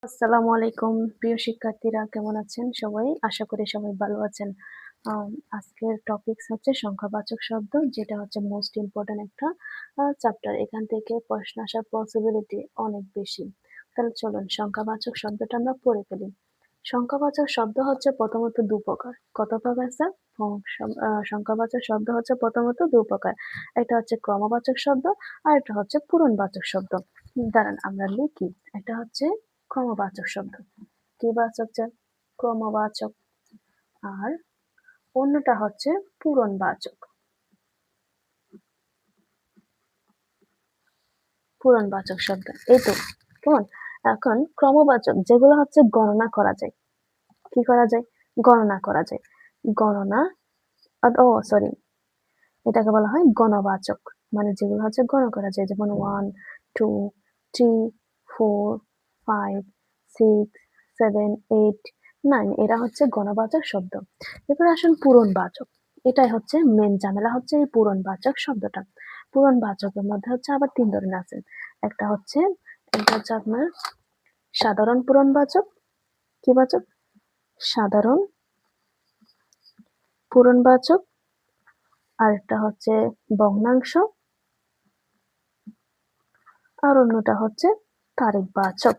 আসসালামু আলাইকুম প্রিয় শিক্ষার্থীরা কেমন আছেন সবাই? আশা করি সবাই ভালো আছেন। আজকের টপিকস হচ্ছে সংখ্যাবাচক শব্দ যেটা হচ্ছে মোস্ট ইম্পোর্টেন্ট একটা চ্যাপ্টার। এখান থেকে প্রশ্ন আসার পসিবিলিটি অনেক বেশি। তাহলে চলুন সংখ্যাবাচক শব্দটা আমরা পড়ে ফেলি। সংখ্যাবাচক শব্দ হচ্ছে প্রথমত দুপ্রকার। কত প্রকার স্যার? সংখ্যাবাচক শব্দ হচ্ছে প্রথমত দুপ্রকার। একটা হচ্ছে ক্রমবাচক শব্দ আর একটা হচ্ছে পূরণবাচক শব্দ। দাঁড়ান আমরা লিখি। একটা হচ্ছে ক্রমবাচক শব্দ। কি বাচক যা? ক্রমবাচক। আর অন্যটা হচ্ছে পূরণবাচক। পূরণবাচক শব্দ। এই তো কেমন? এখন ক্রমবাচক যেগুলো হচ্ছে গণনা করা যায়। কি করা যায়? গণনা করা যায়। গণনা ও সরি এটাকে বলা হয় গণবাচক। মানে যেগুলো হচ্ছে গণনা করা যায় যেমন 1, 2, 3, 4, 5, 6, 7, 8, 9 এরা হচ্ছে গণবাচক শব্দ। এরপরে আসুন পূরণবাচক। এটাই হচ্ছে মেন ঝামেলা হচ্ছে এই পূরণবাচক শব্দটা। পূরণবাচকের মধ্যে হচ্ছে আবার ৩ ধরনের আছে। এটা হচ্ছে আপনার সাধারণ পূরণবাচক। কি বাচক? সাধারণ পূরণবাচক। আরেকটা হচ্ছে ভগ্নাংশ। আর অন্যটা হচ্ছে তারিখবাচক।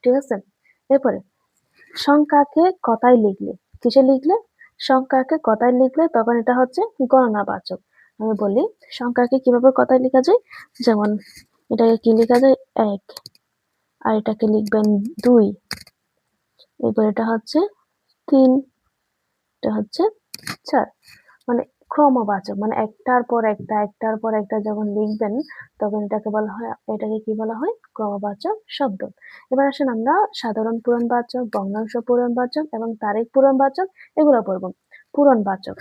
ঠিক আছে? এরপরে সংখ্যাকে কথায় লিখলে, কিসে লিখলে? সংখ্যাকে কথায় লিখলে তখন এটা হচ্ছে গণনাবাচক। আমি বলি সংখ্যাকে কিভাবে কথায় লেখা যায়? যেমন এটাকে কি লেখা যায়? ১ আর এটাকে লিখবেন ২। এরপর এটা হচ্ছে ৩, এটা হচ্ছে ৪। মানে ক্রমবাচক মানে একটার পর একটা যখন লিখবেন তখন এটাকে কি বলা হয়? ক্রমবাচক শব্দ। এবার আসেন আমরা সাধারণ পূরণবাচক, ভগ্নাংশ পূরণবাচক এবং তারিখ পূরণবাচক এগুলো পড়ব। পূরণবাচক।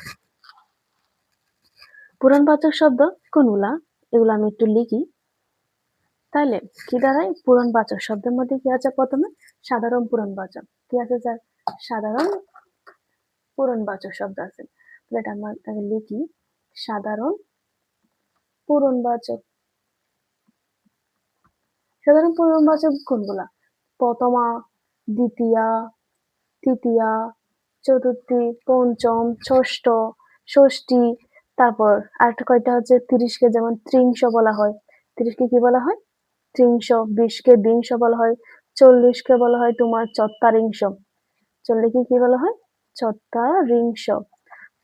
পূরণবাচক শব্দ কোনগুলা? এগুলো আমি একটু লিখি। তাইলে কি দাঁড়ায়? পূরণবাচক শব্দের মধ্যে কি আছে প্রথমে? সাধারণ পূরণবাচক। কি আছে স্যার? সাধারণ পূরণবাচক শব্দ আছে। তাহলে এটা আমরা আগে লিখি। সাধারণ পূরণবাচক। সাধারণ পূরণবাচক কোনগুলা? প্রথমা, দ্বিতীয়া, তৃতীয়া, চতুর্থী, পঞ্চম, ষষ্ঠ, ষষ্ঠী। তারপর আরেকটা কয়টা হচ্ছে ৩০ কে যেমন ত্রিংশ বলা হয়। ৩০ কে কি বলা হয়? ত্রিংশ। ২০ কে বিংশ বলা হয়। ৪০ কে বলা হয় তোমার চত্বারিংশ। ৪০ কে কি বলা হয়? চত্বারিংশ।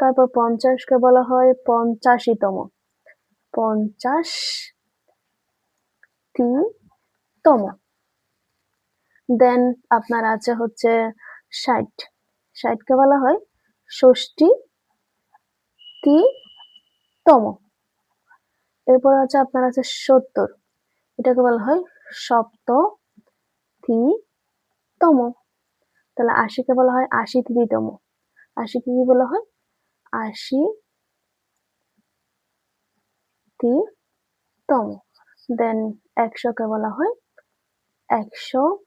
তারপর ৫০ কে বলা হয় পঞ্চাশিতম। ৫০টিতম। দেন আপনার আছে হচ্ছে ৬০। ৬০ কে বলা হয় ষষ্ঠীতম। এরপর আছে আপনার আছে ৭০। এটাকে বলা হয় সপ্ততিতম। তাহলে ৮০ কে বলা হয় আশিতম। ৮০ কে কি বলা হয়? আশিতম। দেন ১০০ কে বলা হয় একশোতিতম।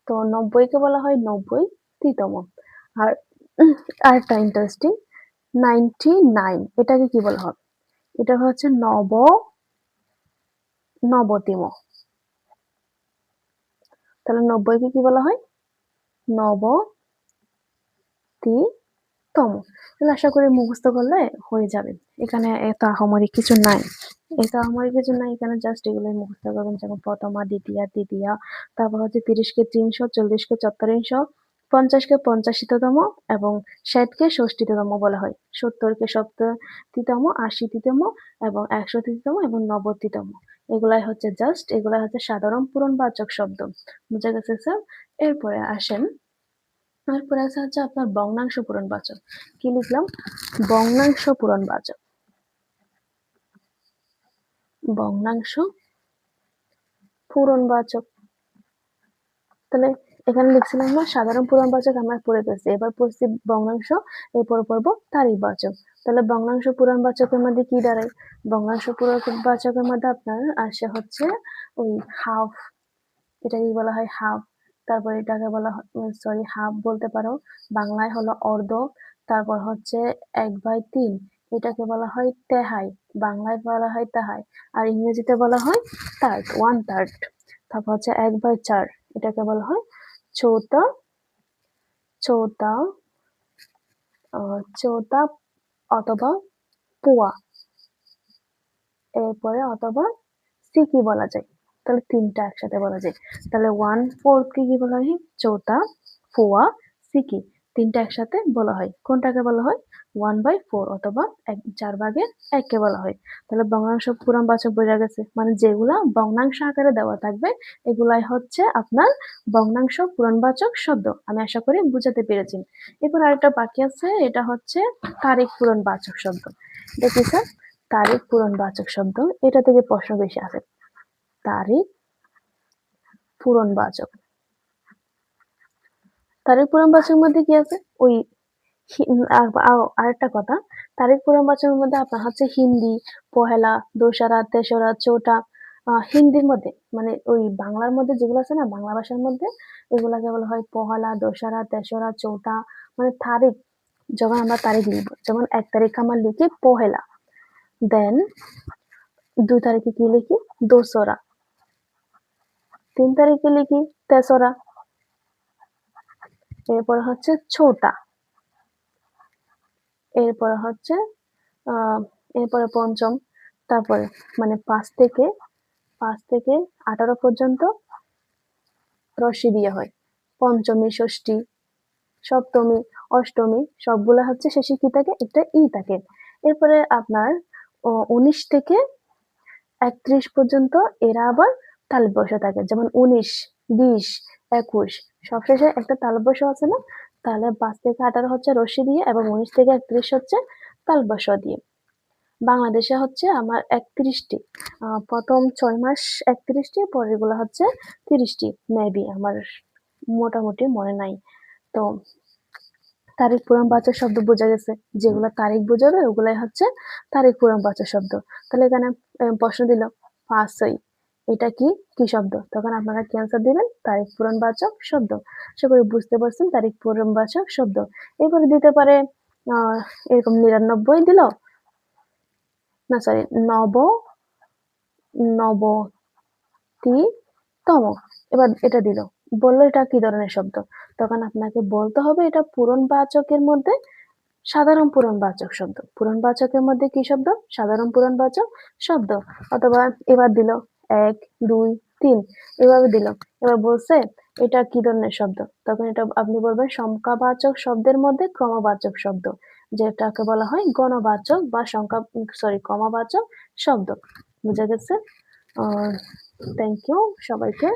তো ৯০ কে বলা হয় নব্বইতিতম। আর আরেকটা ইন্টারেস্টিং 99 এটাকে কি বলা হয়? এটা হচ্ছে নবতম। তাহলে ৯০ কে কি বলা হয়? নবতিতম। তাহলে আশা করি মুখস্থ করলে হয়ে যাবে। এখানে এত আহামরি কিছু নাই। এখানে জাস্ট এগুলোই মুখস্থ করবেন যেমন প্রথমা, দ্বিতীয়া, তৃতীয়া, তারপর হচ্ছে ৩০ কে ৩০০, ৪০ কে চত্বারিংশ, ৫০ কে পঞ্চাশিতম এবং ৬০ কে ষষ্ঠীতম বলা হয়। ৭০ কে সপ্ততিতম, ৮০তম এবং ১০০তম এবং নব্বইতম। এগুলাই হচ্ছে সাধারণ পূরণবাচক শব্দ। বুঝা গেছে স্যার? এরপরে আছে হচ্ছে আপনার ভগ্নাংশ পূরণবাচক। কি লিখলাম? ভগ্নাংশ পূরণবাচক। ভগ্নাংশ পূরণবাচক। তাহলে এখানে লিখছিলাম না সাধারণ পূরণবাচক আমরা পড়ে ফেলছি। এবার পড়ছি ভগ্নাংশ, এরপর পড়বো তারিখবাচক। তাহলে ভগ্নাংশ পূরণবাচকের মধ্যে কি দাঁড়ায়? ভগ্নাংশ পূরণবাচকের মধ্যে আপনার আসে হচ্ছে ওই হাফ। এটাকে বলা হয় হাফ। তারপর এটাকে বলা হয় হাফ বলতে পারো। বাংলায় হলো অর্ধ। তারপর হচ্ছে ১/৩। এটাকে বলা হয় তেহাই, বাংলায় বলা হয় তেহাই, আর ইংরেজিতে বলা হয় থার্ড, 1/3। তারপর হচ্ছে 1/4, এটাকে বলা হয় চৌথা, চৌথা, চৌথা অথবা পোয়া, এরপরে অথবা সিকি বলা যায়। তাহলে তিনটা একসাথে বলা যায়। তাহলে 1/4 কে কি বলা হয়? চৌথা, পোয়া, সিকি, তিনটা একসাথে বলা হয়। কোনটাকে বলা হয়? 1/4 অথবা 4/1 কে বলা হয়। তাহলে ভগ্নাংশ পূরণবাচক বোঝা গেছে, মানে যেগুলা ভগ্নাংশ আকারে দেওয়া থাকবে এগুলাই হচ্ছে আপনার ভগ্নাংশ পূরণবাচক শব্দ। আমি আশা করি বুঝাতে পেরেছি। এরপর আরেকটা বাকি আছে, এটা হচ্ছে তারিখ পূরণবাচক শব্দ। দেখি স্যার, তারিখ পূরণবাচক শব্দ, এটা থেকে প্রশ্ন বেশি আসে। তারিখ পূরণবাচক, তারিখ পূরণবাচকের মধ্যে কি আছে? ওই আরেকটা কথা, তারিখ পূরণবাচকের মধ্যে আপনার হচ্ছে হিন্দি, পহেলা, দোসরা, তেসরা, চৌঠা, হিন্দির মধ্যে মানে ওই বাংলার মধ্যে যেগুলো আছে না, বাংলা ভাষার মধ্যে এগুলাকে বলা হয় পহেলা, দোসরা, তেসরা, চৌঠা, মানে তারিখ। যখন আমরা তারিখ লিখবো, যেমন 1 তারিখ আমরা লিখি পহেলা, দেন 2 তারিখে কি লিখি? দোসরা, 3 তারিখে লিখি তেসরা, এরপরে হচ্ছে ছোটা, এরপরে হচ্ছে এরপরে পঞ্চম, তারপরে মানে 5 থেকে 18 পর্যন্ত রশ্মি দিয়ে হয়। পঞ্চমী, ষষ্ঠী, সপ্তমী, অষ্টমী সবগুলা হচ্ছে শেষে কি থাকে? একটা ই থাকে। এরপরে আপনার 19 থেকে 31 পর্যন্ত এরা আবার তালব্য থাকে, যেমন 19, 20, 21 সবশেষে একটা তালব্য আছে না? তাহলে 5 থেকে 18 হচ্ছে রশ্মি দিয়ে এবং 19 থেকে 31 হচ্ছে তালব্য দিয়ে। বাংলাদেশে হচ্ছে আমার 31টি, প্রথম 6 মাস 31টি, পরেরগুলো হচ্ছে 30টি, মেবি আমার মোটামুটি মনে নাই। তো তারিখ পূরণবাচক শব্দ বোঝা গেছে, যেগুলো তারিখ বোঝাবে ওগুলাই হচ্ছে তারিখ পূরণবাচক শব্দ। তাহলে এখানে প্রশ্ন দিল 5ই, এটা কি কি শব্দ? তখন আপনারা কি অ্যান্সার দিবেন? তারিখ পূরণবাচক শব্দ। আশা করি বুঝতে পারছেন তারিখ পূরণবাচক শব্দ। এরপরে দিতে পারে এরকম 99 দিল, না সরি, নবতিতম, এবার এটা দিল, বললো এটা কি ধরনের শব্দ? তখন আপনাকে বলতে হবে এটা পূরণবাচকের মধ্যে সাধারণ পূরণবাচক শব্দ। পূরণবাচকের মধ্যে কি শব্দ? সাধারণ পূরণবাচক শব্দ। অথবা এবার দিল 1, 2, 3 এভাবে দিল, এবার বলছে এটা কি ধরনের শব্দ? তখন এটা আপনি বলবেন সংখ্যাবাচক শব্দের মধ্যে ক্রমবাচক শব্দ, যেটাকে বলা হয় গণবাচক বা ক্রমবাচক শব্দ। বুঝা গেছে? থ্যাংক ইউ সবাইকে।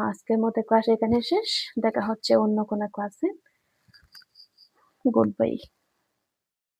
আজকের মতো ক্লাস এখানে শেষ, দেখা হচ্ছে অন্য কোনো ক্লাসে। Good bye.